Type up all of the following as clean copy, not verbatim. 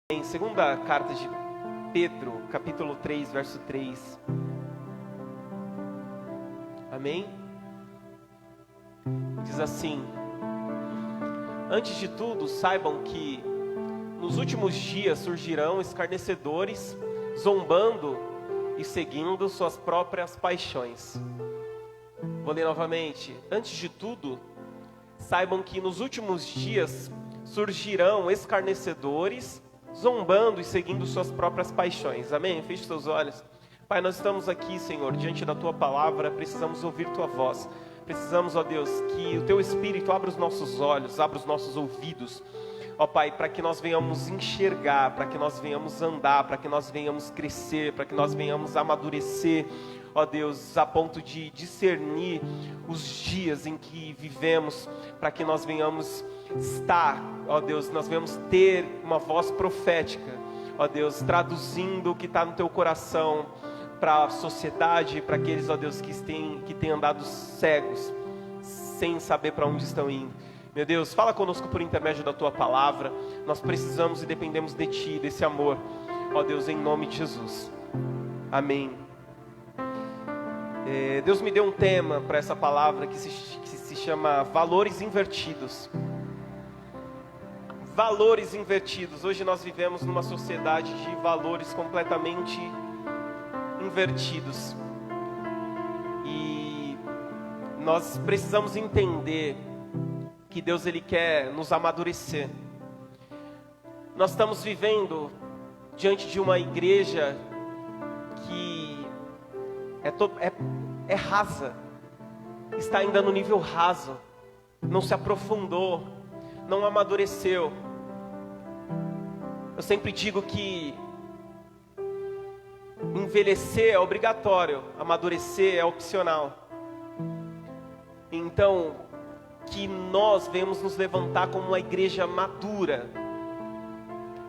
Em segunda carta de Pedro, capítulo 3, verso 3. Amém? Diz assim: antes de tudo, saibam que nos últimos dias surgirão escarnecedores, zombando e seguindo suas próprias paixões. Vou ler novamente. Antes de tudo, saibam que nos últimos dias surgirão escarnecedores, zombando e seguindo suas próprias paixões. Amém? Feche seus olhos. Pai, nós estamos aqui, Senhor, diante da Tua palavra, precisamos ouvir Tua voz. Precisamos, ó Deus, que o Teu Espírito abra os nossos olhos, abra os nossos ouvidos, ó Pai, para que nós venhamos enxergar, para que nós venhamos andar, para que nós venhamos crescer, para que nós venhamos amadurecer, ó Deus, a ponto de discernir os dias em que vivemos, para que nós venhamos estar, ó Deus, nós venhamos ter uma voz profética, ó Deus, traduzindo o que está no Teu coração para a sociedade, para aqueles, ó Deus, que têm andado cegos, sem saber para onde estão indo. Meu Deus, fala conosco por intermédio da Tua palavra. Nós precisamos e dependemos de Ti, desse amor, ó Deus, em nome de Jesus. Amém. Deus me deu um tema para essa palavra que se chama valores invertidos. Valores invertidos. Hoje nós vivemos numa sociedade de valores completamente invertidos. E nós precisamos entender que Deus, Ele quer nos amadurecer. Nós estamos vivendo diante de uma igreja que é rasa, está ainda no nível raso, não se aprofundou, não amadureceu. Eu sempre digo que envelhecer é obrigatório, amadurecer é opcional. Então, que nós venhamos nos levantar como uma igreja madura,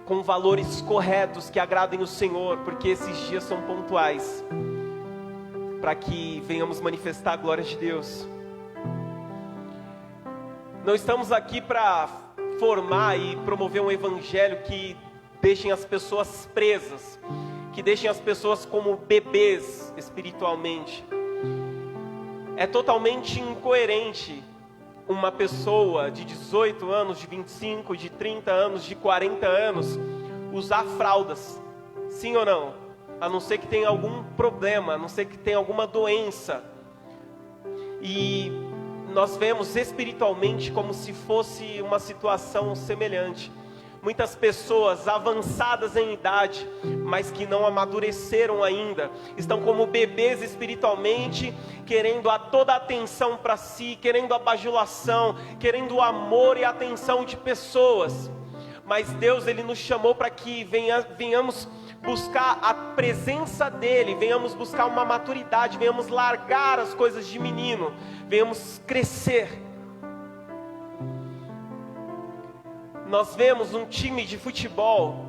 com valores corretos que agradem o Senhor, porque esses dias são pontuais, para que venhamos manifestar a glória de Deus. Não estamos aqui para formar e promover um evangelho que deixem as pessoas presas, que deixem as pessoas como bebês espiritualmente. É totalmente incoerente uma pessoa de 18 anos, de 25, de 30 anos, de 40 anos usar fraldas, sim ou não? A não ser que tenha algum problema, a não ser que tenha alguma doença. E nós vemos espiritualmente como se fosse uma situação semelhante. Muitas pessoas avançadas em idade, mas que não amadureceram ainda, estão como bebês espiritualmente, querendo toda a atenção para si, querendo a bajulação, querendo o amor e a atenção de pessoas. Mas Deus, Ele nos chamou para que venhamos buscar a presença dEle, venhamos buscar uma maturidade, venhamos largar as coisas de menino, venhamos crescer. Nós vemos um time de futebol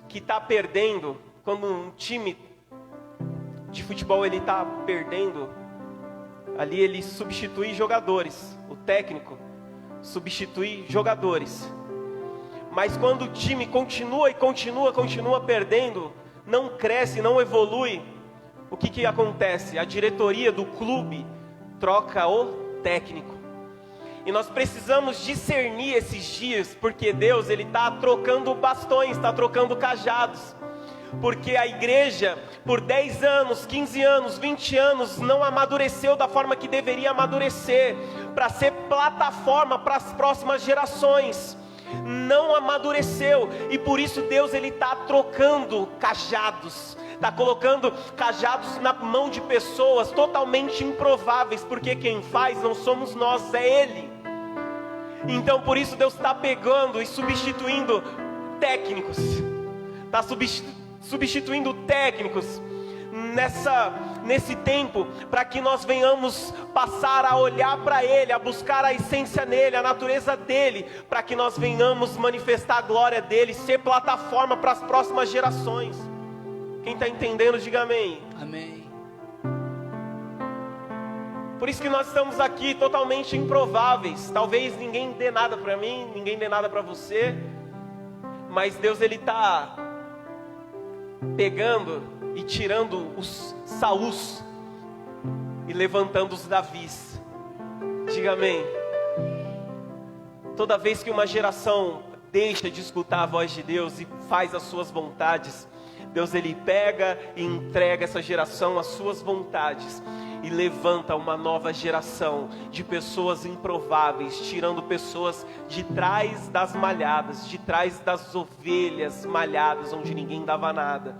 que está perdendo. Quando um time de futebol ele está perdendo, ali ele substitui jogadores. O técnico substitui jogadores. Mas quando o time continua perdendo, não cresce, não evolui, o que acontece? A diretoria do clube troca o técnico. E nós precisamos discernir esses dias, porque Deus, Ele está trocando bastões, está trocando cajados. Porque a igreja, por 10 anos, 15 anos, 20 anos, não amadureceu da forma que deveria amadurecer, para ser plataforma para as próximas gerações. Não amadureceu, e por isso Deus, Ele está trocando cajados. Está colocando cajados na mão de pessoas totalmente improváveis, porque quem faz não somos nós, é Ele. Então por isso Deus está pegando e substituindo técnicos, está substituindo técnicos nesse tempo, para que nós venhamos passar a olhar para Ele, a buscar a essência nele, a natureza dele, para que nós venhamos manifestar a glória dele, ser plataforma para as próximas gerações. Quem está entendendo, diga amém. Amém. Por isso que nós estamos aqui totalmente improváveis. Talvez ninguém dê nada para mim, ninguém dê nada para você, Mas Deus, Ele está pegando e tirando os Saús e levantando os Davis. Diga amém. Toda vez que uma geração deixa de escutar a voz de Deus e faz as suas vontades, Deus, Ele pega e entrega essa geração às suas vontades e levanta uma nova geração de pessoas improváveis, tirando pessoas de trás das malhadas, de trás das ovelhas malhadas, onde ninguém dava nada,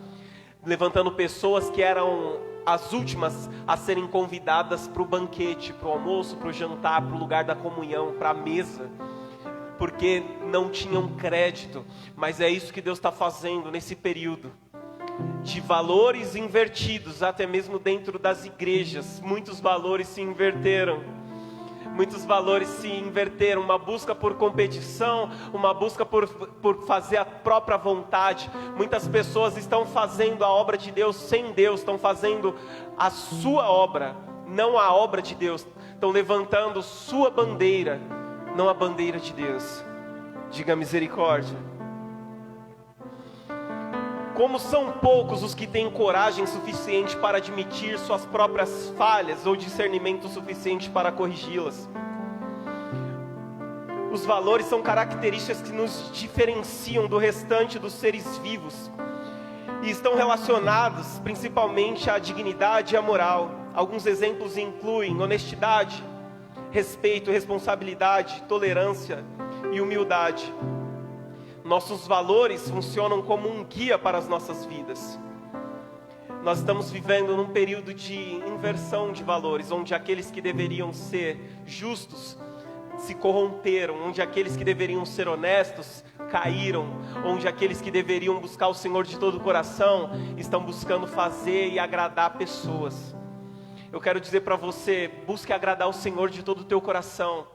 levantando pessoas que eram as últimas a serem convidadas para o banquete, para o almoço, para o jantar, para o lugar da comunhão, para a mesa, porque não tinham crédito. Mas é isso que Deus está fazendo nesse período de valores invertidos, até mesmo dentro das igrejas. Muitos valores se inverteram. Uma busca por competição, uma busca por fazer a própria vontade. Muitas pessoas estão fazendo a obra de Deus sem Deus, estão fazendo a sua obra, não a obra de Deus. Estão levantando sua bandeira, não a bandeira de Deus. Diga misericórdia. Como são poucos os que têm coragem suficiente para admitir suas próprias falhas ou discernimento suficiente para corrigi-las. Os valores são características que nos diferenciam do restante dos seres vivos e estão relacionados principalmente à dignidade e à moral. Alguns exemplos incluem honestidade, respeito, responsabilidade, tolerância e humildade. Nossos valores funcionam como um guia para as nossas vidas. Nós estamos vivendo num período de inversão de valores, onde aqueles que deveriam ser justos se corromperam, onde aqueles que deveriam ser honestos caíram, onde aqueles que deveriam buscar o Senhor de todo o coração estão buscando fazer e agradar pessoas. Eu quero dizer para você, busque agradar o Senhor de todo o teu coração.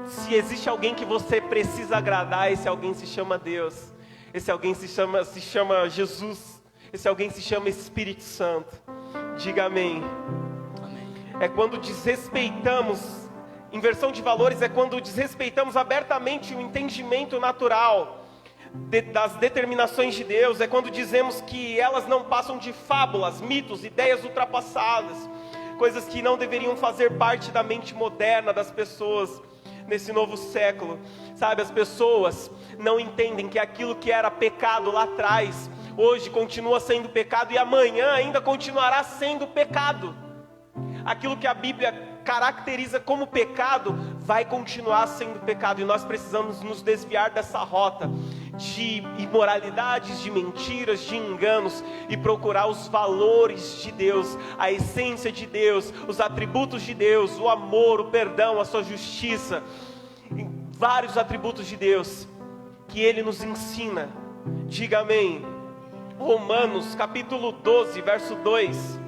Se existe alguém que você precisa agradar, esse alguém se chama Deus. Esse alguém se chama Jesus. Esse alguém se chama Espírito Santo. Diga amém. Amém. É quando desrespeitamos, inversão de valores é quando desrespeitamos abertamente o entendimento natural das determinações de Deus. É quando dizemos que elas não passam de fábulas, mitos, ideias ultrapassadas, coisas que não deveriam fazer parte da mente moderna das pessoas nesse novo século. Sabe, as pessoas não entendem que aquilo que era pecado lá atrás, hoje continua sendo pecado e amanhã ainda continuará sendo pecado. Aquilo que a Bíblia caracteriza como pecado vai continuar sendo pecado, e nós precisamos nos desviar dessa rota de imoralidades, de mentiras, de enganos, e procurar os valores de Deus, a essência de Deus, os atributos de Deus, o amor, o perdão, a sua justiça, vários atributos de Deus que Ele nos ensina. Diga amém. Romanos capítulo 12, verso 2.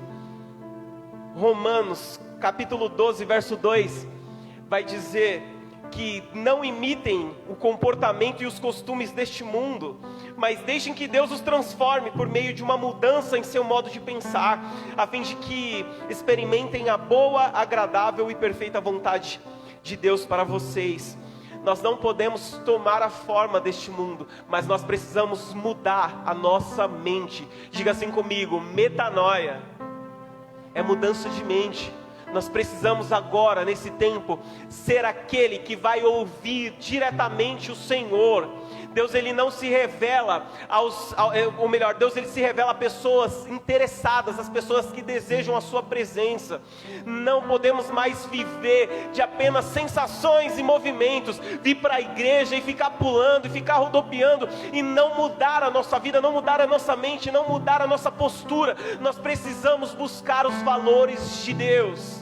Romanos capítulo 12, verso 2 vai dizer que não imitem o comportamento e os costumes deste mundo, mas deixem que Deus os transforme por meio de uma mudança em seu modo de pensar, a fim de que experimentem a boa, agradável e perfeita vontade de Deus para vocês. Nós não podemos tomar a forma deste mundo, mas nós precisamos mudar a nossa mente. Diga assim comigo: metanoia é mudança de mente. Nós precisamos agora, nesse tempo, ser aquele que vai ouvir diretamente o Senhor. Deus, Ele não se revela Deus, Ele se revela a pessoas interessadas, as pessoas que desejam a sua presença. Não podemos mais viver de apenas sensações e movimentos, vir para a igreja e ficar pulando, e ficar rodopiando, e não mudar a nossa vida, não mudar a nossa mente, não mudar a nossa postura. Nós precisamos buscar os valores de Deus,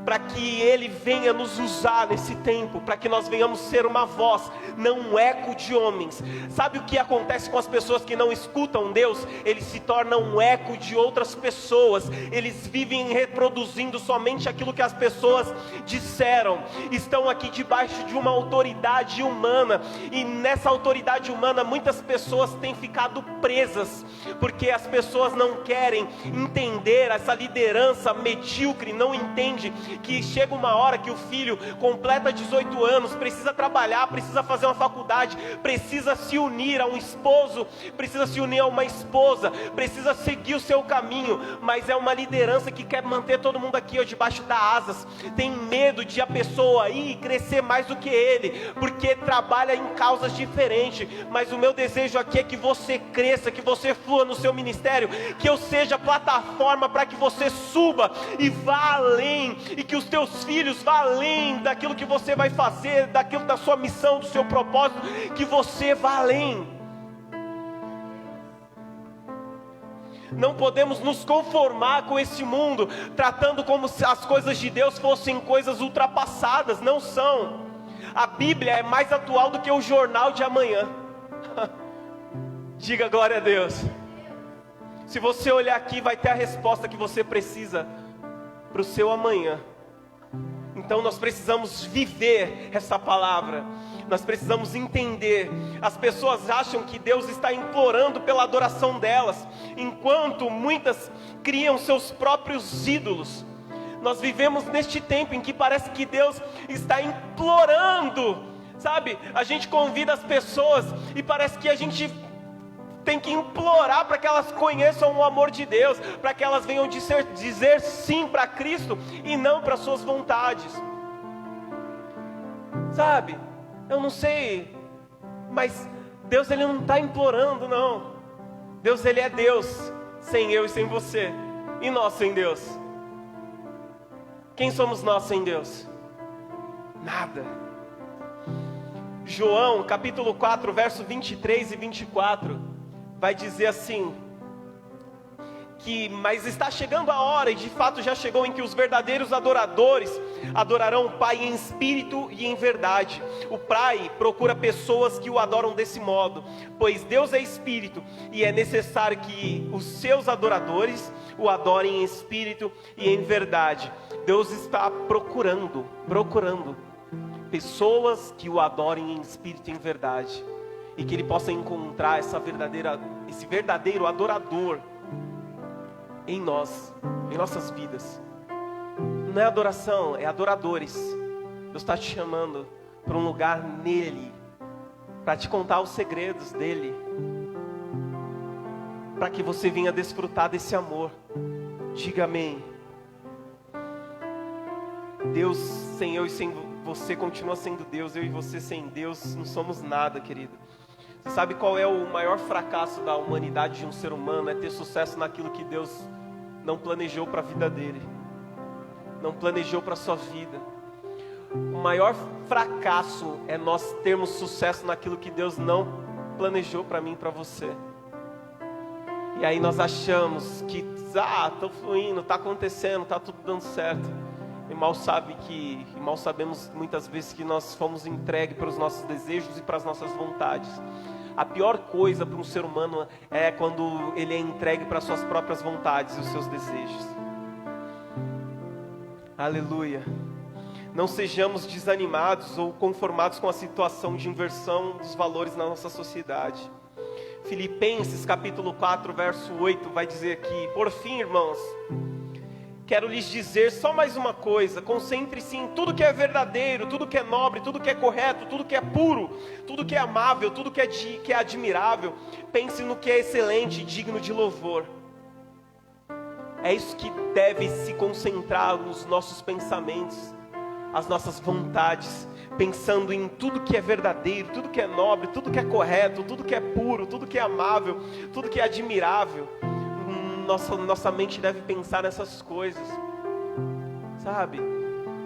para que Ele venha nos usar nesse tempo, para que nós venhamos ser uma voz, não um eco de homens. Sabe o que acontece com as pessoas que não escutam Deus? Eles se tornam um eco de outras pessoas, eles vivem reproduzindo somente aquilo que as pessoas disseram. Estão aqui debaixo de uma autoridade humana, e nessa autoridade humana muitas pessoas têm ficado presas, porque as pessoas não querem entender essa liderança medíocre, não entende que chega uma hora que o filho completa 18 anos, precisa trabalhar, precisa fazer uma faculdade, precisa se unir a um esposo, precisa se unir a uma esposa, precisa seguir o seu caminho, mas é uma liderança que quer manter todo mundo aqui debaixo das asas, tem medo de a pessoa ir crescer mais do que ele, porque trabalha em causas diferentes. Mas o meu desejo aqui é que você cresça, que você flua no seu ministério, que eu seja plataforma para que você suba e vá além, e que os teus filhos vá além daquilo que você vai fazer, daquilo da sua missão, do seu propósito, que você vá além. Não podemos nos conformar com esse mundo, tratando como se as coisas de Deus fossem coisas ultrapassadas. Não são. A Bíblia é mais atual do que o jornal de amanhã. Diga glória a Deus. Se você olhar aqui, vai ter a resposta que você precisa para o seu amanhã. Então nós precisamos viver essa palavra. Nós precisamos entender. As pessoas acham que Deus está implorando pela adoração delas, enquanto muitas criam seus próprios ídolos. Nós vivemos neste tempo em que parece que Deus está implorando, sabe? A gente convida as pessoas e parece que a gente tem que implorar para que elas conheçam o amor de Deus, para que elas venham dizer sim para Cristo e não para suas vontades. Sabe? Eu não sei, mas Deus ele não está implorando, não. Deus ele é Deus, sem eu e sem você. E nós sem Deus? Quem somos nós sem Deus? Nada. João capítulo 4, verso 23 e 24, vai dizer assim, mas está chegando a hora, e de fato já chegou, em que os verdadeiros adoradores adorarão o Pai em espírito e em verdade. O Pai procura pessoas que o adoram desse modo, pois Deus é espírito, e é necessário que os seus adoradores o adorem em espírito e em verdade. Deus está procurando pessoas que o adorem em espírito e em verdade, e que Ele possa encontrar esse verdadeiro adorador em nós, em nossas vidas. Não é adoração, é adoradores. Deus está te chamando para um lugar nele, para te contar os segredos dele, para que você venha desfrutar desse amor. Diga amém. Deus sem eu e sem você continua sendo Deus. Eu e você sem Deus não somos nada, querido. Você sabe qual é o maior fracasso da humanidade, de um ser humano? É ter sucesso naquilo que Deus não planejou para a vida dele, não planejou para a sua vida. O maior fracasso é nós termos sucesso naquilo que Deus não planejou para mim e para você. E aí nós achamos que, estou fluindo, está acontecendo, está tudo dando certo. E mal sabemos muitas vezes que nós fomos entregues para os nossos desejos e para as nossas vontades. A pior coisa para um ser humano é quando ele é entregue para as suas próprias vontades e os seus desejos. Aleluia. Não sejamos desanimados ou conformados com a situação de inversão dos valores na nossa sociedade. Filipenses capítulo 4, verso 8 vai dizer aqui: por fim, irmãos, quero lhes dizer só mais uma coisa: concentre-se em tudo que é verdadeiro, tudo que é nobre, tudo que é correto, tudo que é puro, tudo que é amável, tudo que é admirável. Pense no que é excelente e digno de louvor. É isso que deve se concentrar nos nossos pensamentos, as nossas vontades, pensando em tudo que é verdadeiro, tudo que é nobre, tudo que é correto, tudo que é puro, tudo que é amável, tudo que é admirável. Nossa mente deve pensar nessas coisas, sabe?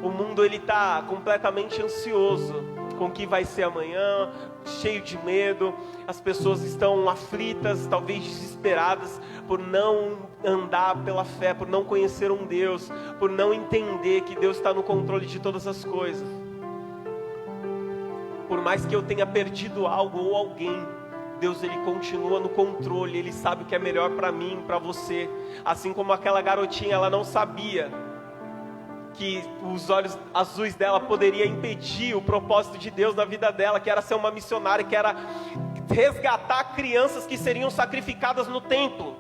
O mundo ele está completamente ansioso com o que vai ser amanhã, cheio de medo. As pessoas estão aflitas, talvez desesperadas, por não andar pela fé, por não conhecer um Deus, por não entender que Deus está no controle de todas as coisas. Por mais que eu tenha perdido algo ou alguém, Deus ele continua no controle. Ele sabe o que é melhor para mim, para você. Assim como aquela garotinha, ela não sabia que os olhos azuis dela poderia impedir o propósito de Deus na vida dela, que era ser uma missionária, que era resgatar crianças que seriam sacrificadas no templo.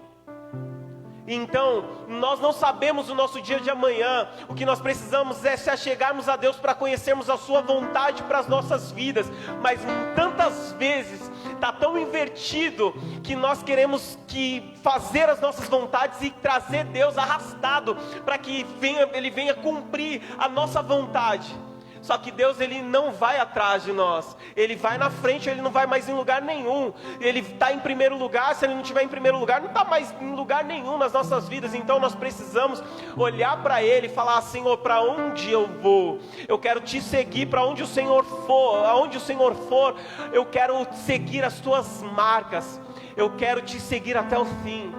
Então, nós não sabemos o nosso dia de amanhã. O que nós precisamos é se achegarmos a Deus para conhecermos a sua vontade para as nossas vidas. Mas tantas vezes está tão invertido que nós queremos fazer as nossas vontades e trazer Deus arrastado para que Ele venha cumprir a nossa vontade. Só que Deus, Ele não vai atrás de nós, Ele vai na frente, Ele não vai mais em lugar nenhum. Ele está em primeiro lugar. Se Ele não estiver em primeiro lugar, não está mais em lugar nenhum nas nossas vidas. Então nós precisamos olhar para Ele e falar: Senhor, para onde eu vou? Eu quero te seguir para onde o Senhor for. Aonde o Senhor for, eu quero seguir as tuas marcas. Eu quero te seguir até o fim.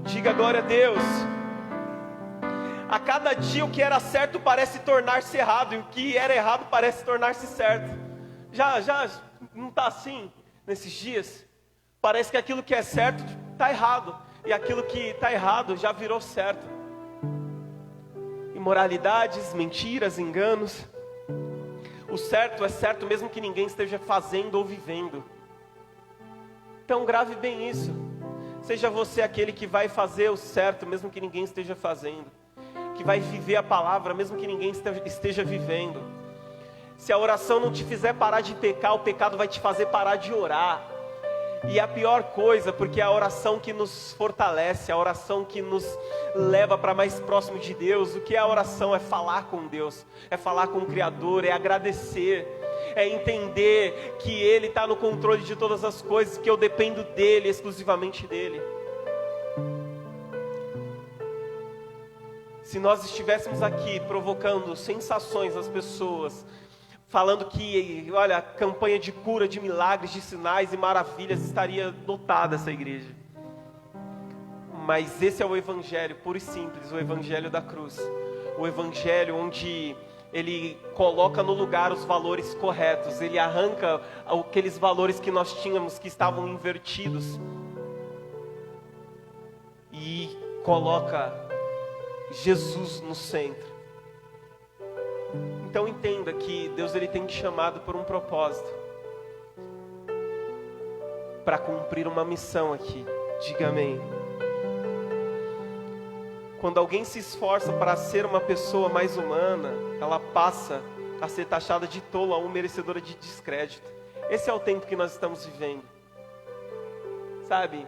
Diga glória a Deus. A cada dia o que era certo parece tornar-se errado, e o que era errado parece tornar-se certo. Já não está assim nesses dias? Parece que aquilo que é certo está errado, e aquilo que está errado já virou certo. Imoralidades, mentiras, enganos. O certo é certo mesmo que ninguém esteja fazendo ou vivendo. Então grave bem isso. Seja você aquele que vai fazer o certo mesmo que ninguém esteja fazendo, que vai viver a palavra mesmo que ninguém esteja vivendo. Se a oração não te fizer parar de pecar, o pecado vai te fazer parar de orar. E a pior coisa, porque é a oração que nos fortalece, a oração que nos leva para mais próximo de Deus. O que é a oração? É falar com Deus, é falar com o Criador, é agradecer, é entender que Ele está no controle de todas as coisas, que eu dependo dEle, exclusivamente dEle. Se nós estivéssemos aqui provocando sensações às pessoas, falando que, olha, a campanha de cura, de milagres, de sinais e maravilhas, estaria lotada essa igreja. Mas esse é o Evangelho puro e simples, o Evangelho da cruz. O Evangelho onde Ele coloca no lugar os valores corretos. Ele arranca aqueles valores que nós tínhamos, que estavam invertidos, e coloca Jesus no centro. Então entenda que Deus, Ele tem te chamado por um propósito, para cumprir uma missão aqui. Diga amém. Quando alguém se esforça para ser uma pessoa mais humana, ela passa a ser taxada de tola ou merecedora de descrédito. Esse é o tempo que nós estamos vivendo. Sabe?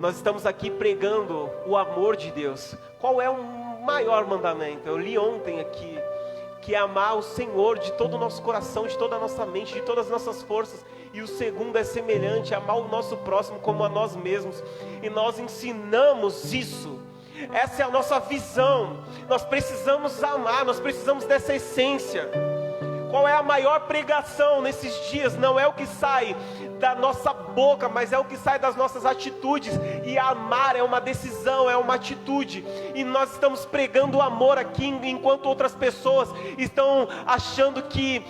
Nós estamos aqui pregando o amor de Deus. Qual é o maior mandamento? Eu li ontem aqui, que é amar o Senhor de todo o nosso coração, de toda a nossa mente, de todas as nossas forças. E o segundo é semelhante, amar o nosso próximo como a nós mesmos. E nós ensinamos isso. Essa é a nossa visão. Nós precisamos amar, nós precisamos dessa essência. Qual é a maior pregação nesses dias? Não é o que sai da nossa boca, mas é o que sai das nossas atitudes. E amar é uma decisão, é uma atitude. E nós estamos pregando o amor aqui, enquanto outras pessoas estão achando que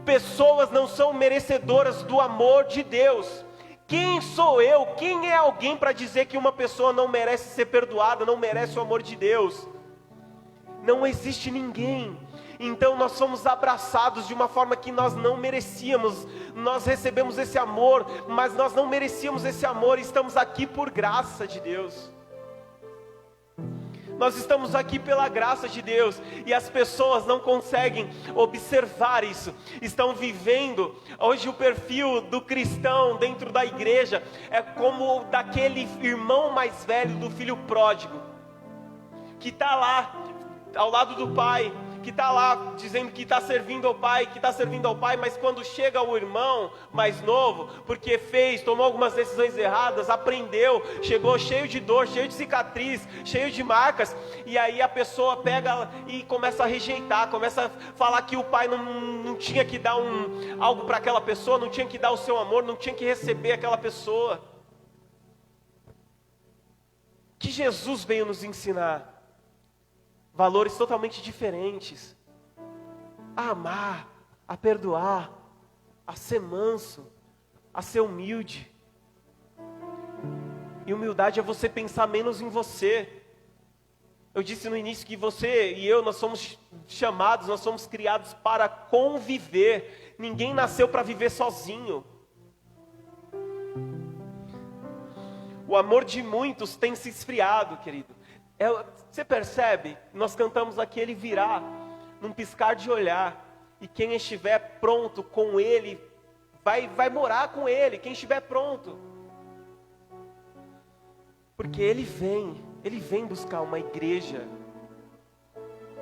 pessoas não são merecedoras do amor de Deus. Quem sou eu? Quem é alguém para dizer que uma pessoa não merece ser perdoada, não merece o amor de Deus? Não existe ninguém. Então nós somos abraçados de uma forma que nós não merecíamos. Nós recebemos esse amor, mas nós não merecíamos esse amor. E estamos aqui por graça de Deus. Nós estamos aqui pela graça de Deus. E as pessoas não conseguem observar isso. Estão vivendo. Hoje o perfil do cristão dentro da igreja é como daquele irmão mais velho do filho pródigo, que está lá ao lado do pai, que está lá dizendo que está servindo ao pai, mas quando chega o irmão mais novo, porque tomou algumas decisões erradas, aprendeu, chegou cheio de dor, cheio de cicatriz, cheio de marcas, e aí a pessoa pega e começa a rejeitar, começa a falar que o pai não tinha que dar algo para aquela pessoa, não tinha que dar o seu amor, não tinha que receber aquela pessoa. Que Jesus veio nos ensinar valores totalmente diferentes: a amar, a perdoar, a ser manso, a ser humilde. E humildade é você pensar menos em você. Eu disse no início que você e eu, nós somos chamados, nós somos criados para conviver. Ninguém nasceu para viver sozinho. O amor de muitos tem se esfriado, querido. Você percebe? Nós cantamos aqui, ele virá num piscar de olhar. E quem estiver pronto com ele, vai morar com ele. Quem estiver pronto. Porque ele vem buscar uma igreja.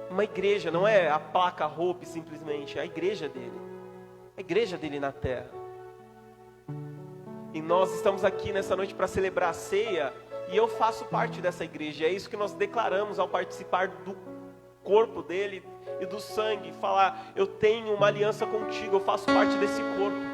Uma igreja, não é a placa Hope simplesmente, é a igreja dele. A igreja dele na terra. E nós estamos aqui nessa noite para celebrar a ceia. E eu faço parte dessa igreja. É isso que nós declaramos ao participar do corpo dele e do sangue. Falar, eu tenho uma aliança contigo, eu faço parte desse corpo.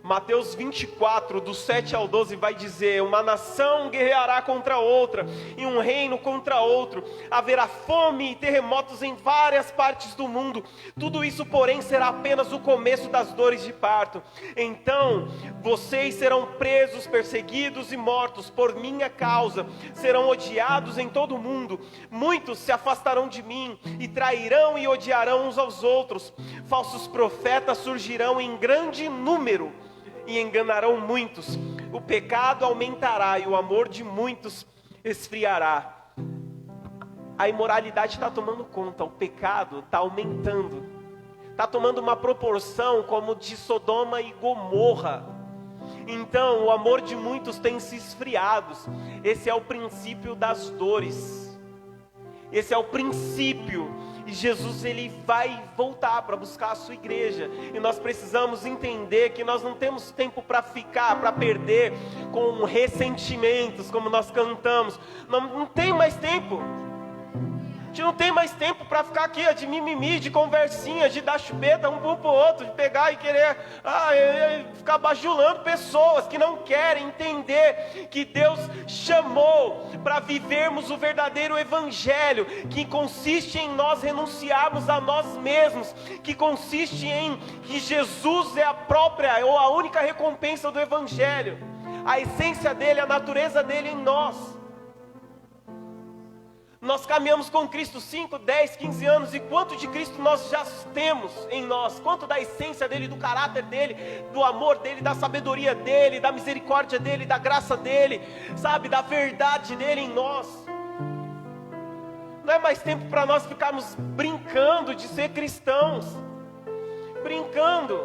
Mateus 24, do 7 ao 12 vai dizer: uma nação guerreará contra outra, e um reino contra outro. Haverá fome e terremotos em várias partes do mundo. Tudo isso, porém, será apenas o começo das dores de parto. Então, vocês serão presos, perseguidos e mortos por minha causa. Serão odiados em todo o mundo. Muitos se afastarão de mim, e trairão e odiarão uns aos outros. Falsos profetas surgirão em grande número, e enganarão muitos. O pecado aumentará e o amor de muitos esfriará. A imoralidade está tomando conta, o pecado está aumentando, está tomando uma proporção como de Sodoma e Gomorra. Então o amor de muitos tem se esfriado. Esse é o princípio das dores. Esse é o princípio. E Jesus, ele vai voltar para buscar a sua igreja. E nós precisamos entender que nós não temos tempo para ficar, para perder com ressentimentos, como nós cantamos. Não tem mais tempo. A gente não tem mais tempo para ficar aqui de mimimi, de conversinha, de dar chupeta um pro outro, de pegar e querer ficar bajulando pessoas que não querem entender que Deus chamou para vivermos o verdadeiro evangelho, que consiste em nós renunciarmos a nós mesmos, que consiste em que Jesus é a própria ou a única recompensa do evangelho, a essência dele, a natureza dele em nós. Nós caminhamos com Cristo 5, 10, 15 anos, e quanto de Cristo nós já temos em nós? Quanto da essência dele, do caráter dele, do amor dele, da sabedoria dele, da misericórdia dele, da graça dele, sabe, da verdade dele em nós. Não é mais tempo para nós ficarmos brincando de ser cristãos, brincando,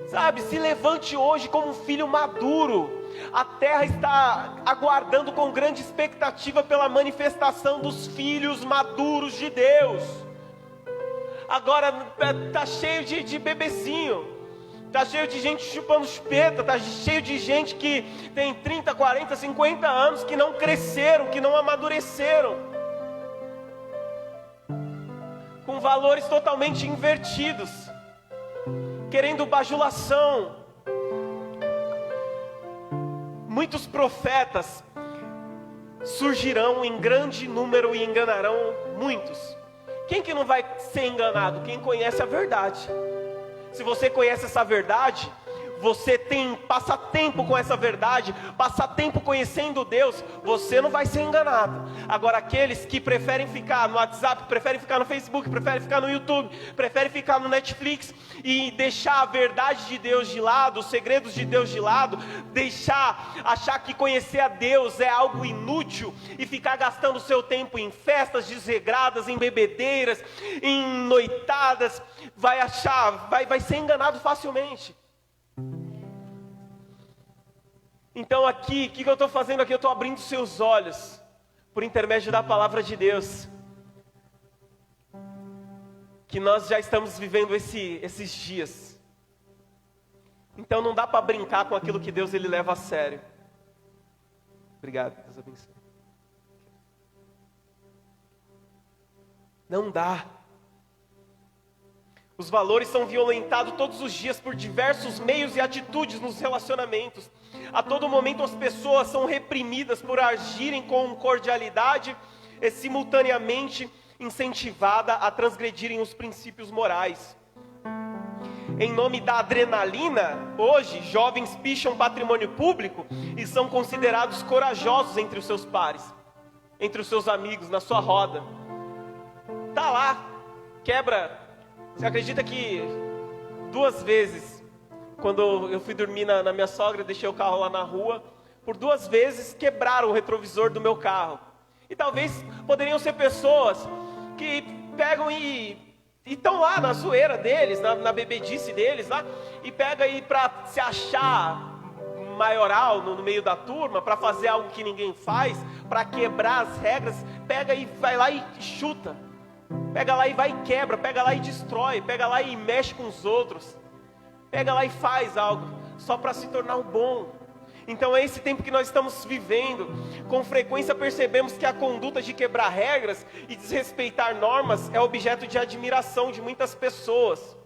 sabe, se levante hoje como um filho maduro. A terra está aguardando com grande expectativa pela manifestação dos filhos maduros de Deus. Agora está cheio de bebezinho, está cheio de gente chupando chupeta, está cheio de gente que tem 30, 40, 50 anos, que não cresceram, que não amadureceram, com valores totalmente invertidos, querendo bajulação. Muitos profetas surgirão em grande número e enganarão muitos. Quem que não vai ser enganado? Quem conhece a verdade. Se você conhece essa verdade, você passa tempo com essa verdade, passa tempo conhecendo Deus, você não vai ser enganado. Agora aqueles que preferem ficar no WhatsApp, preferem ficar no Facebook, preferem ficar no YouTube, preferem ficar no Netflix e deixar a verdade de Deus de lado, os segredos de Deus de lado, achar que conhecer a Deus é algo inútil e ficar gastando seu tempo em festas desregradas, em bebedeiras, em noitadas, vai ser enganado facilmente. Então aqui, o que eu estou fazendo aqui? Eu estou abrindo seus olhos, por intermédio da palavra de Deus, que nós já estamos vivendo esses dias. Então não dá para brincar com aquilo que Deus ele leva a sério. Obrigado, Deus abençoe. Não dá. Os valores são violentados todos os dias por diversos meios e atitudes nos relacionamentos. A todo momento as pessoas são reprimidas por agirem com cordialidade e simultaneamente incentivadas a transgredirem os princípios morais. Em nome da adrenalina, hoje, jovens picham patrimônio público e são considerados corajosos entre os seus pares, entre os seus amigos, na sua roda. Tá lá, quebra. Você acredita que 2 vezes quando eu fui dormir na minha sogra, deixei o carro lá na rua, por 2 vezes quebraram o retrovisor do meu carro. E talvez poderiam ser pessoas que pegam e estão lá na zoeira deles, na bebedice deles lá, e pega aí para se achar maioral no meio da turma, para fazer algo que ninguém faz, para quebrar as regras, pega e vai lá e chuta, pega lá e vai e quebra, pega lá e destrói, pega lá e mexe com os outros, pega lá e faz algo, só para se tornar o bom. Então é esse tempo que nós estamos vivendo. Com frequência percebemos que a conduta de quebrar regras e desrespeitar normas é objeto de admiração de muitas pessoas.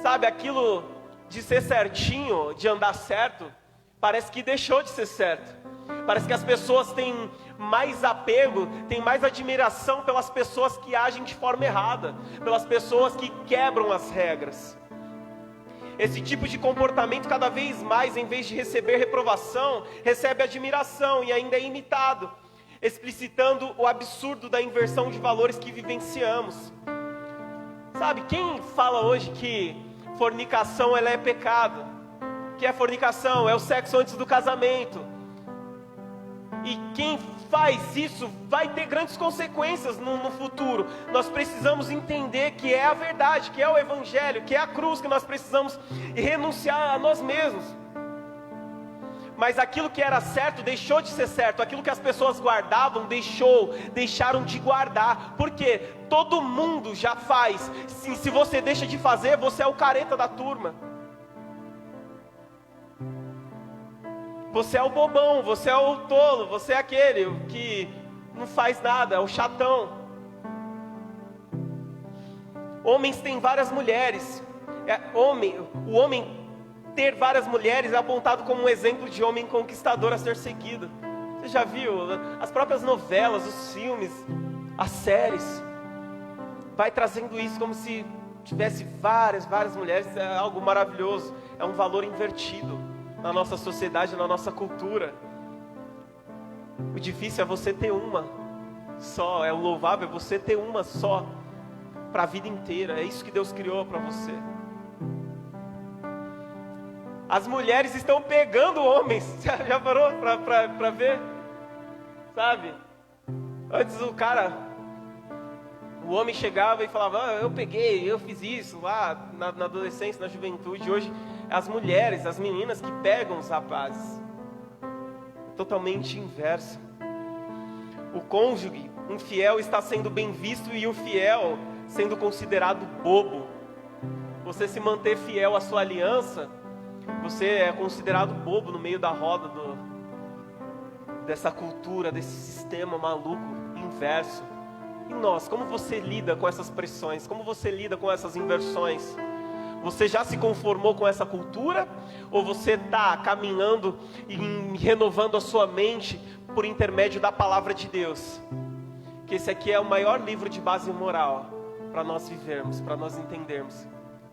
Sabe, aquilo de ser certinho, de andar certo, parece que deixou de ser certo. Parece que as pessoas têm mais apego, têm mais admiração pelas pessoas que agem de forma errada, pelas pessoas que quebram as regras. Esse tipo de comportamento cada vez mais, em vez de receber reprovação, recebe admiração e ainda é imitado, explicitando o absurdo da inversão de valores que vivenciamos. Sabe, quem fala hoje que fornicação ela é pecado? Que é fornicação? É o sexo antes do casamento. E quem faz isso vai ter grandes consequências no futuro. Nós precisamos entender que é a verdade, que é o Evangelho, que é a cruz, que nós precisamos renunciar a nós mesmos. Mas aquilo que era certo deixou de ser certo. Aquilo que as pessoas guardavam deixaram de guardar. Por quê? Todo mundo já faz. Se você deixa de fazer, você é o careta da turma. Você é o bobão, você é o tolo, você é aquele que não faz nada, é o chatão. Homens têm várias mulheres. O homem ter várias mulheres é apontado como um exemplo de homem conquistador a ser seguido. Você já viu? As próprias novelas, os filmes, as séries, vai trazendo isso como se tivesse várias mulheres. É algo maravilhoso, é um valor invertido na nossa sociedade, na nossa cultura. O difícil é você ter uma só, o louvável é você ter uma só para a vida inteira. É isso que Deus criou para você. As mulheres estão pegando homens. Já parou para ver? Sabe? Antes o homem chegava e falava: eu peguei, eu fiz isso lá na adolescência, na juventude. Hoje as mulheres, as meninas que pegam os rapazes. Totalmente inverso. O cônjuge infiel está sendo bem visto e o fiel sendo considerado bobo. Você se manter fiel à sua aliança, você é considerado bobo no meio da roda dessa cultura, desse sistema maluco, inverso. E nós, como você lida com essas pressões? Como você lida com essas inversões? Você já se conformou com essa cultura? Ou você está caminhando e renovando a sua mente por intermédio da palavra de Deus? Que esse aqui é o maior livro de base moral para nós vivermos, para nós entendermos.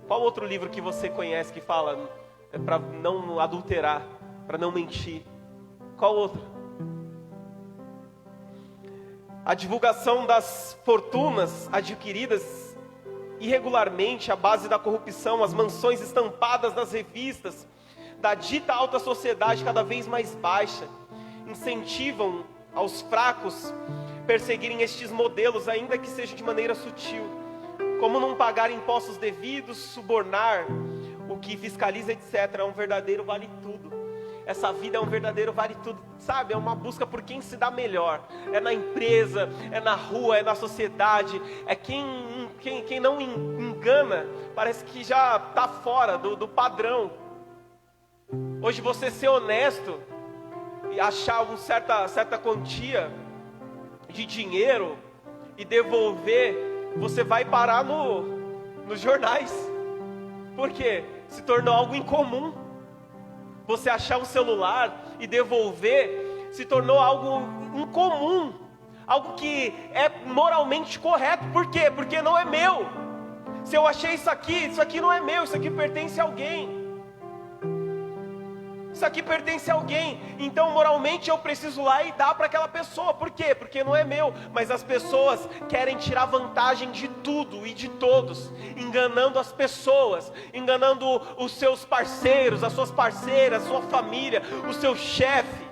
Qual outro livro que você conhece que fala para não adulterar, para não mentir? Qual outro? A divulgação das fortunas adquiridas irregularmente à base da corrupção, as mansões estampadas nas revistas da dita alta sociedade cada vez mais baixa, incentivam aos fracos perseguirem estes modelos, ainda que seja de maneira sutil. Como não pagar impostos devidos, subornar o que fiscaliza, etc. É um verdadeiro vale tudo. Essa vida é um verdadeiro vale tudo, sabe? É uma busca por quem se dá melhor. É na empresa, é na rua, é na sociedade. É quem não engana, parece que já está fora do padrão. Hoje você ser honesto e achar uma certa quantia de dinheiro e devolver, você vai parar nos jornais. Por quê? Se tornou algo incomum. Você achar um celular e devolver se tornou algo incomum, algo que é moralmente correto. Por quê? Porque não é meu. Se eu achei isso aqui não é meu, isso aqui pertence a alguém. Isso aqui pertence a alguém, então moralmente eu preciso ir lá e dar para aquela pessoa. Por quê? Porque não é meu. Mas as pessoas querem tirar vantagem de tudo e de todos, enganando as pessoas, enganando os seus parceiros, as suas parceiras, a sua família, o seu chefe,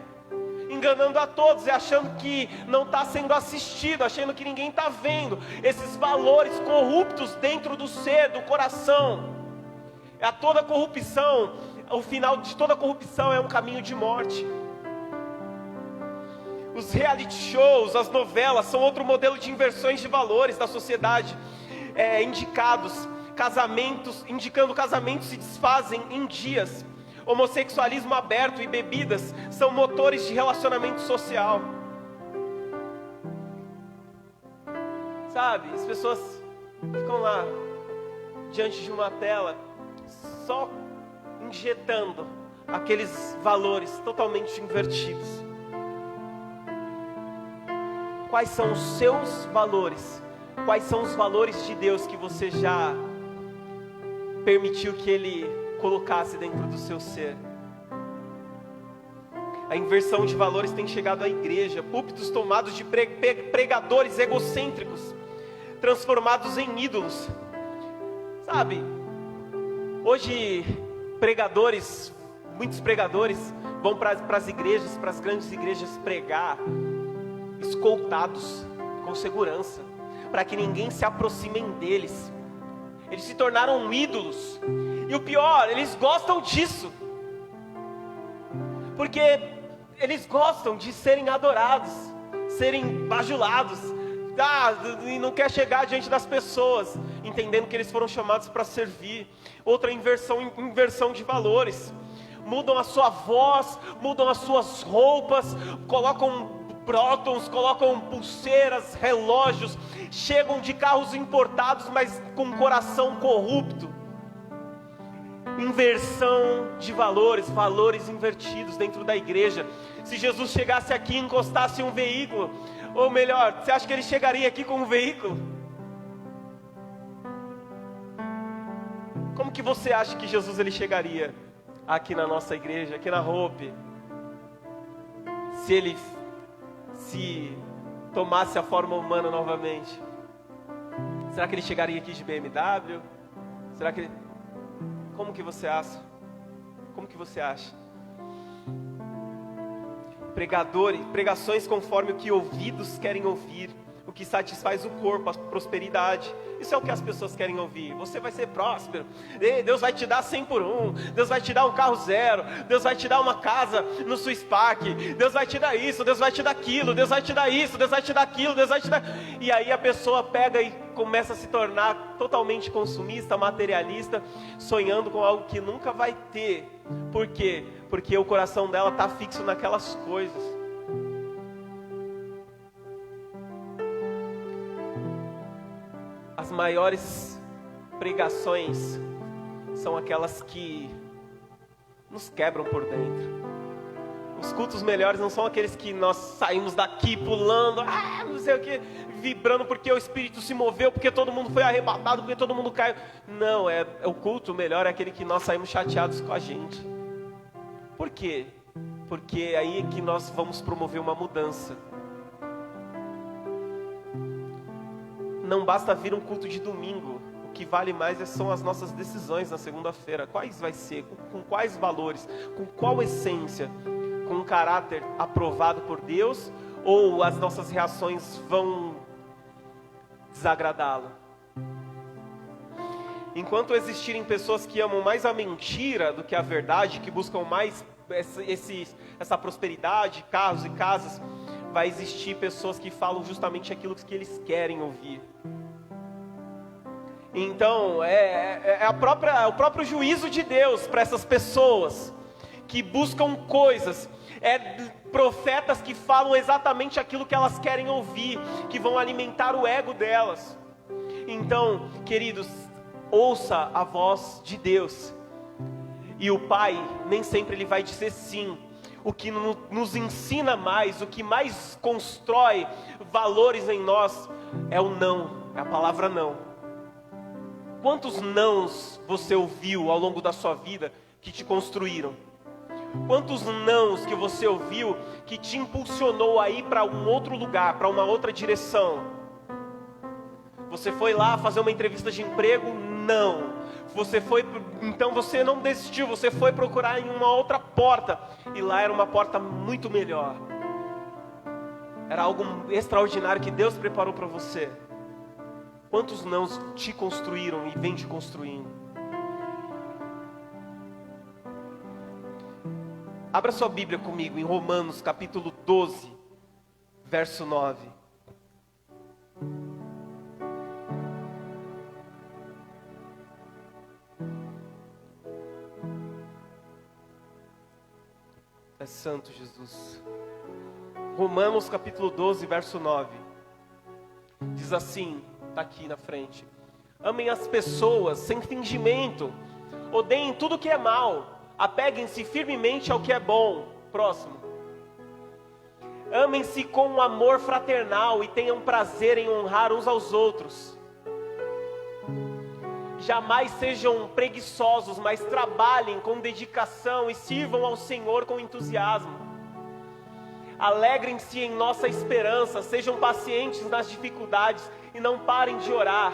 enganando a todos e achando que não está sendo assistido, achando que ninguém está vendo esses valores corruptos dentro do ser, do coração. A toda corrupção, o final de toda corrupção é um caminho de morte. Os reality shows, as novelas são outro modelo de inversões de valores da sociedade, indicando casamentos se desfazem em dias. Homossexualismo aberto e bebidas são motores de relacionamento social. Sabe, as pessoas ficam lá diante de uma tela só injetando aqueles valores totalmente invertidos. Quais são os seus valores? Quais são os valores de Deus que você já permitiu que Ele colocasse dentro do seu ser? A inversão de valores tem chegado à igreja, púlpitos tomados de pregadores egocêntricos, transformados em ídolos. Sabe, hoje muitos pregadores vão para as igrejas, para as grandes igrejas pregar, escoltados com segurança, para que ninguém se aproxime deles. Eles se tornaram ídolos, e o pior, eles gostam disso, porque eles gostam de serem adorados, serem bajulados, e não quer chegar diante das pessoas, entendendo que eles foram chamados para servir. Outra inversão de valores, mudam a sua voz, mudam as suas roupas, colocam prótons, colocam pulseiras, relógios, chegam de carros importados, mas com um coração corrupto. Inversão de valores, valores invertidos dentro da igreja. Se Jesus chegasse aqui e encostasse um veículo, ou melhor, você acha que Ele chegaria aqui com um veículo? Como que você acha que Jesus ele chegaria aqui na nossa igreja, aqui na Hope? Se Ele tomasse a forma humana novamente, será que Ele chegaria aqui de BMW? Será que como que você acha? Como que você acha? Pregações conforme o que ouvidos querem ouvir, o que satisfaz o corpo, a prosperidade. Isso é o que as pessoas querem ouvir. Você vai ser próspero, Deus vai te dar 100 por 1, Deus vai te dar um carro zero, Deus vai te dar uma casa no Swiss Park, Deus vai te dar isso, Deus vai te dar aquilo, Deus vai te dar isso, Deus vai te dar aquilo, Deus vai te dar... E aí a pessoa pega e começa a se tornar totalmente consumista, materialista, sonhando com algo que nunca vai ter. Por quê? Porque o coração dela está fixo naquelas coisas. As maiores pregações são aquelas que nos quebram por dentro. Os cultos melhores não são aqueles que nós saímos daqui pulando, não sei o que, vibrando porque o Espírito se moveu, porque todo mundo foi arrebatado, porque todo mundo caiu. Não, o culto melhor é aquele que nós saímos chateados com a gente. Por quê? Porque é aí que nós vamos promover uma mudança. Não basta vir um culto de domingo. O que vale mais são as nossas decisões na segunda-feira. Quais vai ser? Com quais valores? Com qual essência? Com um caráter aprovado por Deus? Ou as nossas reações vão desagradá-lo? Enquanto existirem pessoas que amam mais a mentira do que a verdade, que buscam mais essa prosperidade, carros e casas, vai existir pessoas que falam justamente aquilo que eles querem ouvir. Então, o próprio juízo de Deus para essas pessoas que buscam coisas, profetas que falam exatamente aquilo que elas querem ouvir, que vão alimentar o ego delas. Então, queridos, ouça a voz de Deus. E o Pai, nem sempre Ele vai dizer sim. O que nos ensina mais, o que mais constrói valores em nós, é o não, é a palavra não. Quantos nãos você ouviu ao longo da sua vida que te construíram? Quantos nãos que você ouviu que te impulsionou a ir para um outro lugar, para uma outra direção? Você foi lá fazer uma entrevista de emprego? Não. Então você não desistiu, você foi procurar em uma outra porta, e lá era uma porta muito melhor. Era algo extraordinário que Deus preparou para você. Quantos nãos te construíram e vem te construindo? Abra sua Bíblia comigo em Romanos capítulo 12, verso 9. É santo Jesus. Romanos capítulo 12, verso 9. Diz assim, está aqui na frente: amem as pessoas sem fingimento, odeiem tudo que é mal, apeguem-se firmemente ao que é bom. Próximo. Amem-se com um amor fraternal e tenham prazer em honrar uns aos outros. Jamais sejam preguiçosos, mas trabalhem com dedicação e sirvam ao Senhor com entusiasmo. Alegrem-se em nossa esperança, sejam pacientes nas dificuldades e não parem de orar.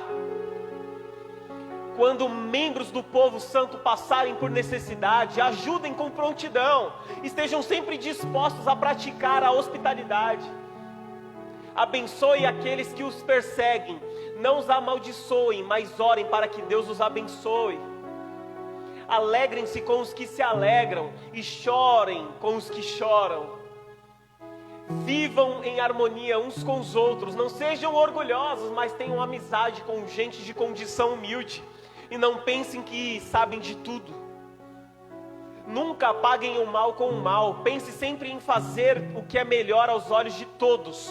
Quando membros do povo santo passarem por necessidade, ajudem com prontidão, estejam sempre dispostos a praticar a hospitalidade. Abençoe aqueles que os perseguem, não os amaldiçoem, mas orem para que Deus os abençoe. Alegrem-se com os que se alegram e chorem com os que choram. Vivam em harmonia uns com os outros, não sejam orgulhosos, mas tenham amizade com gente de condição humilde, e não pensem que sabem de tudo. Nunca paguem o mal com o mal, pense sempre em fazer o que é melhor aos olhos de todos.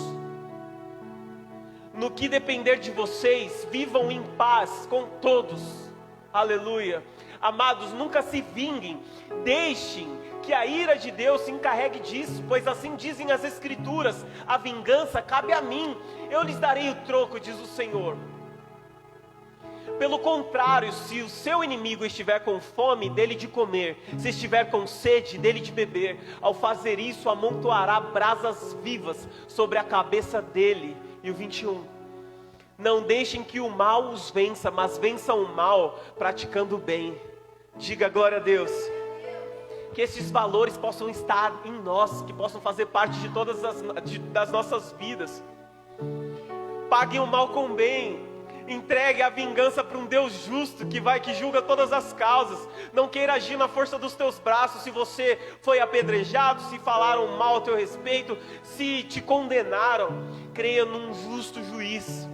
No que depender de vocês, vivam em paz com todos. Aleluia. Amados, nunca se vinguem, deixem que a ira de Deus se encarregue disso, pois assim dizem as Escrituras: a vingança cabe a mim, eu lhes darei o troco, diz o Senhor. Pelo contrário, se o seu inimigo estiver com fome, dele de comer, se estiver com sede, dele de beber. Ao fazer isso, amontoará brasas vivas sobre a cabeça dele. E o 21, não deixem que o mal os vença, mas vençam o mal praticando o bem. Diga glória a Deus. Que esses valores possam estar em nós, que possam fazer parte de todas das nossas vidas. Paguem o mal com o bem. Entregue a vingança para um Deus justo que julga todas as causas. Não queira agir na força dos teus braços. Se você foi apedrejado, se falaram mal a teu respeito, se te condenaram, creia num justo juiz.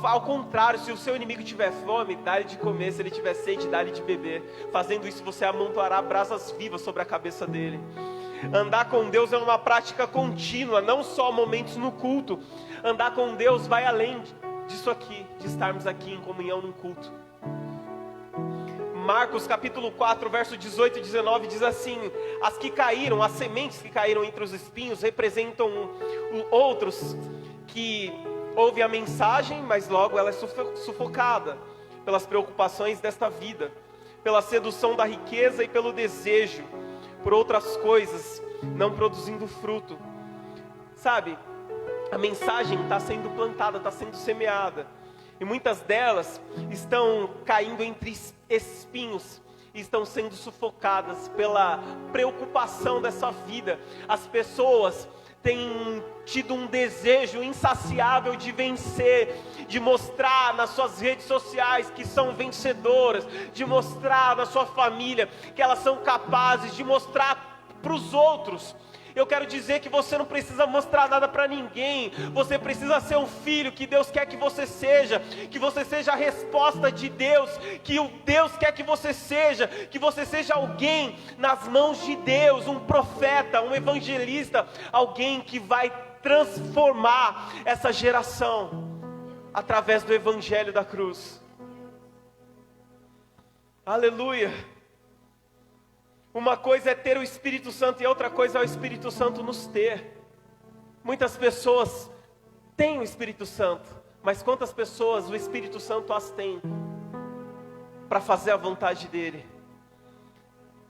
Ao contrário, se o seu inimigo tiver fome, dá-lhe de comer. Se ele tiver sede, dá-lhe de beber. Fazendo isso, você amontoará brasas vivas sobre a cabeça dele. Andar com Deus é uma prática contínua, não só momentos no culto. Andar com Deus vai além disso aqui, de estarmos aqui em comunhão num culto. Marcos capítulo 4, verso 18 e 19 diz assim: as sementes que caíram entre os espinhos representam outros que ouvem a mensagem, mas logo ela é sufocada pelas preocupações desta vida, pela sedução da riqueza e pelo desejo por outras coisas, não produzindo fruto. Sabe, a mensagem está sendo plantada, está sendo semeada, e muitas delas estão caindo entre espinhos, e estão sendo sufocadas pela preocupação dessa vida. As pessoas têm tido um desejo insaciável de vencer, de mostrar nas suas redes sociais que são vencedoras, de mostrar na sua família que elas são capazes, de mostrar para os outros. Eu quero dizer que você não precisa mostrar nada para ninguém. Você precisa ser um filho que Deus quer que você seja a resposta de Deus, que o Deus quer que você seja alguém nas mãos de Deus, um profeta, um evangelista, alguém que vai transformar essa geração através do evangelho da cruz. Aleluia. Uma coisa é ter o Espírito Santo e outra coisa é o Espírito Santo nos ter. Muitas pessoas têm o Espírito Santo, mas quantas pessoas o Espírito Santo as tem para fazer a vontade dele?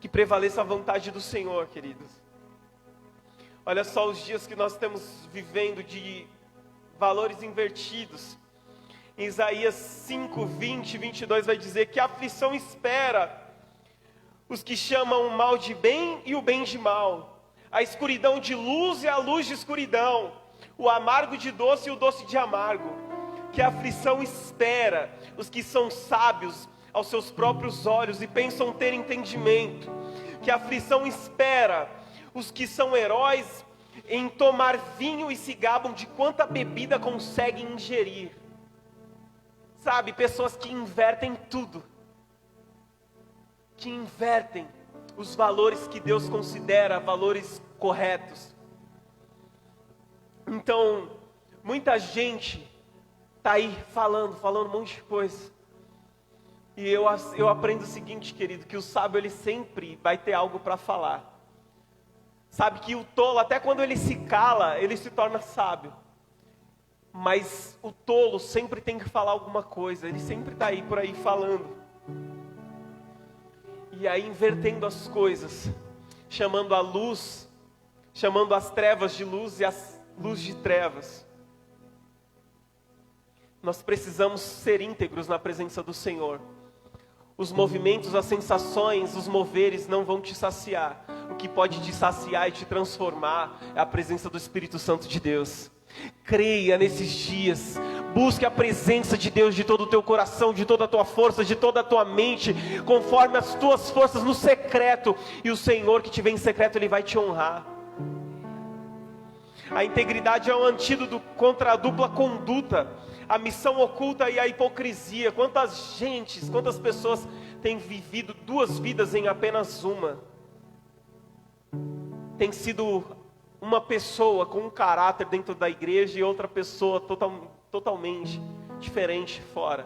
Que prevaleça a vontade do Senhor, queridos. Olha só os dias que nós estamos vivendo de valores invertidos. Em Isaías 5, 20 e 22 vai dizer que a aflição espera os que chamam o mal de bem e o bem de mal, a escuridão de luz e a luz de escuridão, o amargo de doce e o doce de amargo. Que a aflição espera os que são sábios aos seus próprios olhos e pensam ter entendimento. Que a aflição espera os que são heróis em tomar vinho e se gabam de quanta bebida conseguem ingerir. Sabe, pessoas que invertem tudo, que invertem os valores que Deus considera valores corretos. Então, muita gente está aí falando um monte de coisa. E eu aprendo o seguinte, querido, que o sábio ele sempre vai ter algo para falar. Sabe que o tolo, até quando ele se cala, ele se torna sábio. Mas o tolo sempre tem que falar alguma coisa, ele sempre está aí por aí falando. E aí invertendo as coisas, chamando a luz, chamando as trevas de luz e as luz de trevas. Nós precisamos ser íntegros na presença do Senhor. Os movimentos, as sensações, os moveres não vão te saciar. O que pode te saciar e te transformar é a presença do Espírito Santo de Deus. Creia nesses dias, busque a presença de Deus de todo o teu coração, de toda a tua força, de toda a tua mente, conforme as tuas forças no secreto, e o Senhor que te vê em secreto, Ele vai te honrar. A integridade é um antídoto contra a dupla conduta, a missão oculta e a hipocrisia. Quantas pessoas têm vivido duas vidas em apenas uma? Tem sido uma pessoa com um caráter dentro da igreja e outra pessoa totalmente diferente fora.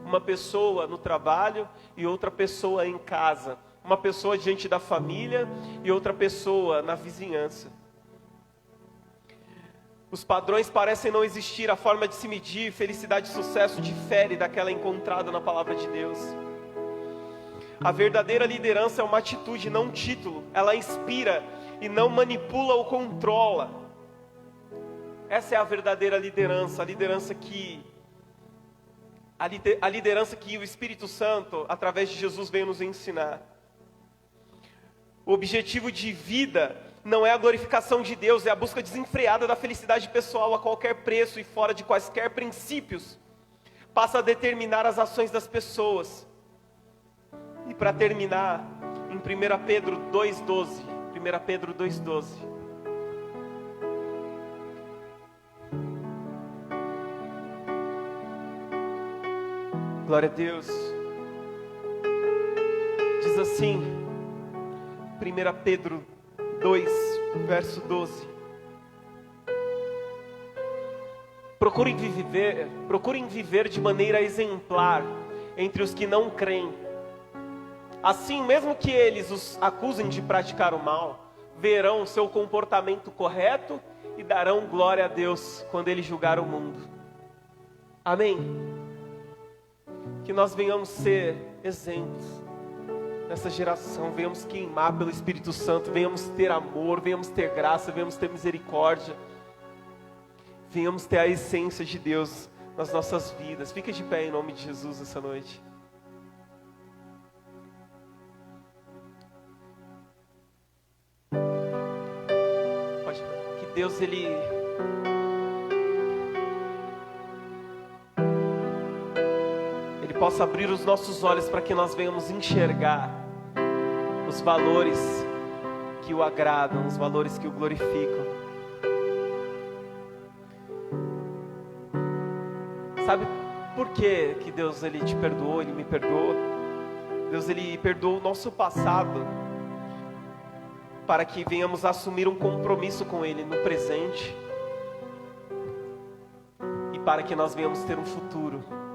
Uma pessoa no trabalho e outra pessoa em casa. Uma pessoa diante da família e outra pessoa na vizinhança. Os padrões parecem não existir, a forma de se medir felicidade e sucesso difere daquela encontrada na palavra de Deus. A verdadeira liderança é uma atitude, não um título. Ela inspira e não manipula ou controla. Essa é a verdadeira liderança, a liderança que o Espírito Santo, através de Jesus, veio nos ensinar. O objetivo de vida não é a glorificação de Deus, é a busca desenfreada da felicidade pessoal a qualquer preço e fora de quaisquer princípios. Passa a determinar as ações das pessoas. E para terminar, em 1 Pedro 2,12. 1 Pedro 2,12. Glória a Deus. Diz assim, 1 Pedro 2, verso 12. Procurem viver de maneira exemplar entre os que não creem. Assim, mesmo que eles os acusem de praticar o mal, verão o seu comportamento correto e darão glória a Deus quando Ele julgar o mundo. Amém? Que nós venhamos ser exemplos nessa geração, venhamos queimar pelo Espírito Santo, venhamos ter amor, venhamos ter graça, venhamos ter misericórdia, venhamos ter a essência de Deus nas nossas vidas. Fica de pé em nome de Jesus essa noite. Que Deus Ele possa abrir os nossos olhos para que nós venhamos enxergar os valores que o agradam, os valores que o glorificam. Sabe por que Deus Ele te perdoou, Ele me perdoou? Deus Ele perdoou o nosso passado para que venhamos assumir um compromisso com Ele no presente e para que nós venhamos ter um futuro.